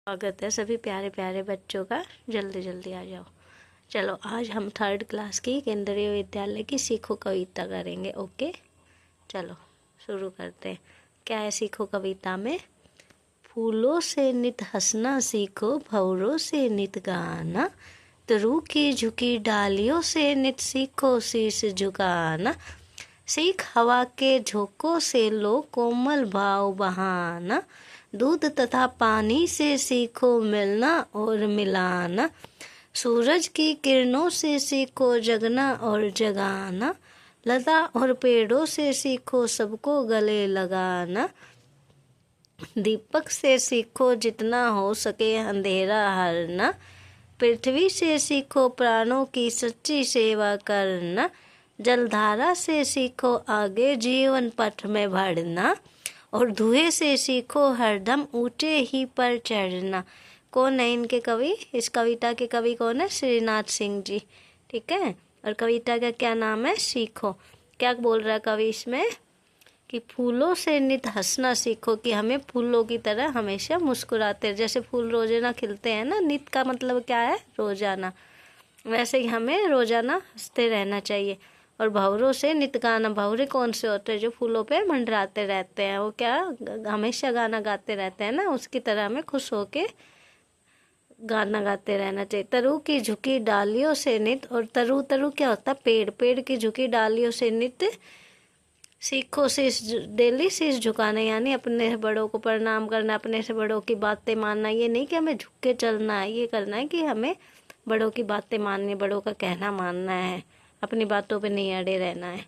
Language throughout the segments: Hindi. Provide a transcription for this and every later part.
स्वागत है सभी प्यारे प्यारे बच्चों का। जल्दी जल्दी आ जाओ। चलो आज हम 3rd क्लास की केंद्रीय विद्यालय की सीखो कविता करेंगे। ओके चलो शुरू करते हैं। क्या है सीखो कविता में? फूलों से नित हंसना सीखो, भंवरों से नित गाना, तरु की झुकी डालियों से नित सीखो शीश झुकाना, सीख हवा के झोंकों से लो कोमल भाव बहाना, दूध तथा पानी से सीखो मिलना और मिलाना, सूरज की किरणों से सीखो जगना और जगाना, लता और पेड़ों से सीखो सबको गले लगाना, दीपक से सीखो जितना हो सके अंधेरा हरना, पृथ्वी से सीखो प्राणों की सच्ची सेवा करना, जलधारा से सीखो आगे जीवन पथ में बढ़ना, और धुएं से सीखो हरदम ऊंचे ही पर चढ़ना। कौन है इनके कवि? इस कविता के कवि कौन है? श्रीनाथ सिंह जी। ठीक है। और कविता का क्या नाम है? सीखो। क्या बोल रहा है कवि इसमें? कि फूलों से नित हंसना सीखो, कि हमें फूलों की तरह हमेशा मुस्कुराते, जैसे फूल रोजाना खिलते हैं ना। नित का मतलब क्या है? रोजाना। वैसे ही हमें रोजाना हंसते रहना चाहिए। और भंवरों से नित गाना। भंवरे कौन से होते हैं? जो फूलों पे मंडराते रहते हैं। वो क्या हमेशा गाना गाते रहते हैं ना, उसकी तरह हमें खुश होके गाना गाते रहना चाहिए। तरु की झुकी डालियों से नित, और तरु तरु क्या होता है? पेड़। पेड़ की झुकी डालियों से नित सीखो शीश, डेली शीश झुकाना, यानी अपने बड़ों को प्रणाम करना, अपने से बड़ों की बातें मानना। ये नहीं कि हमें झुक के चलना है, ये करना है कि हमें बड़ों की बातें माननी, बड़ों का कहना मानना है, अपनी बातों पे नहीं अड़े रहना है।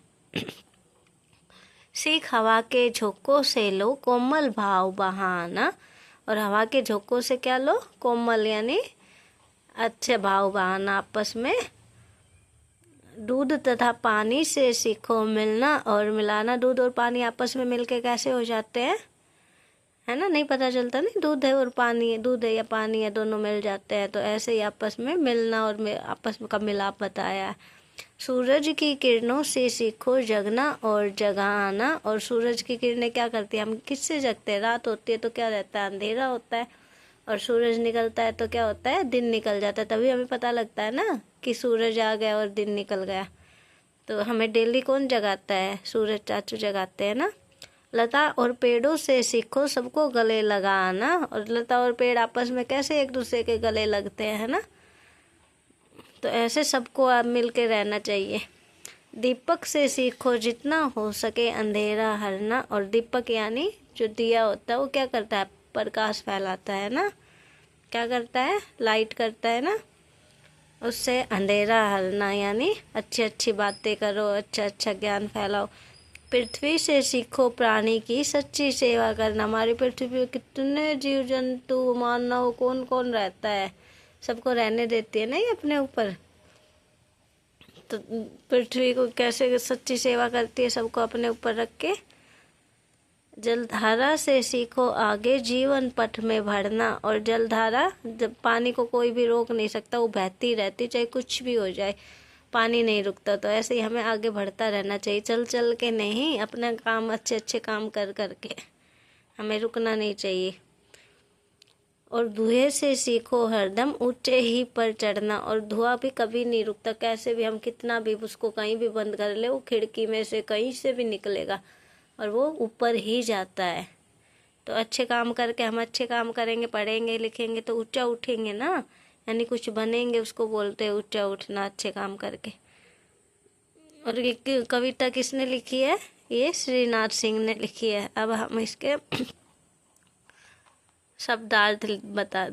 सीख हवा के झोंकों से लो कोमल भाव बहाना, और हवा के झोंकों से क्या लो? कोमल, यानी अच्छे भाव बहाना आपस में। दूध तथा पानी से सीखो मिलना और मिलाना। दूध और पानी आपस में मिलके कैसे हो जाते हैं, है ना? नहीं पता चलता नहीं, दूध है और पानी है, दूध है या पानी है, दोनों मिल जाते हैं। तो ऐसे ही आपस में मिलना और आपस में का मिलाप बताया है। सूरज की किरणों से सीखो जगना और जगाना, और सूरज की किरणें क्या करती है? हम किससे जगते हैं? रात होती है तो क्या रहता है? अंधेरा होता है। और सूरज निकलता है तो क्या होता है? दिन निकल जाता है। तभी हमें पता लगता है ना कि सूरज आ गया और दिन निकल गया। तो हमें डेली कौन जगाता है? सूरज चाचू जगाते हैं ना। लता और पेड़ों से सीखो सबको गले लगाना, और लता और पेड़ आपस में कैसे एक दूसरे के गले लगते हैं, है ना? तो ऐसे सबको आप मिल के रहना चाहिए। दीपक से सीखो जितना हो सके अंधेरा हरना, और दीपक यानी जो दिया होता है वो क्या करता है? प्रकाश फैलाता है ना। क्या करता है? लाइट करता है ना। उससे अंधेरा हरना, यानी अच्छी अच्छी बातें करो, अच्छा अच्छा ज्ञान फैलाओ। पृथ्वी से सीखो प्राणी की सच्ची सेवा करना। हमारी पृथ्वी पे कितने जीव जंतु मानव कौन कौन रहता है, सबको रहने देती है ना ये अपने ऊपर। तो पृथ्वी को कैसे सच्ची सेवा करती है, सबको अपने ऊपर रख के। जलधारा से सीखो आगे जीवन पथ में बढ़ना, और जलधारा, जब पानी को कोई भी रोक नहीं सकता, वो बहती रहती, चाहे कुछ भी हो जाए, पानी नहीं रुकता। तो ऐसे ही हमें आगे बढ़ता रहना चाहिए, चल चल के नहीं, अपना काम अच्छे अच्छे काम कर करके, हमें रुकना नहीं चाहिए। और धुएं से सीखो हरदम ऊंचे ही पर चढ़ना, और धुआं भी कभी नहीं रुकता। कैसे भी हम कितना भी उसको कहीं भी बंद कर ले, वो खिड़की में से कहीं से भी निकलेगा और वो ऊपर ही जाता है। तो अच्छे काम करके हम अच्छे काम करेंगे, पढ़ेंगे लिखेंगे तो ऊंचा उठेंगे ना, यानी कुछ बनेंगे, उसको बोलते हैं ऊंचा उठना, अच्छे काम करके। और ये कविता किसने लिखी है? ये श्रीनाथ सिंह ने लिखी है। अब हम इसके शब्दार्थ बता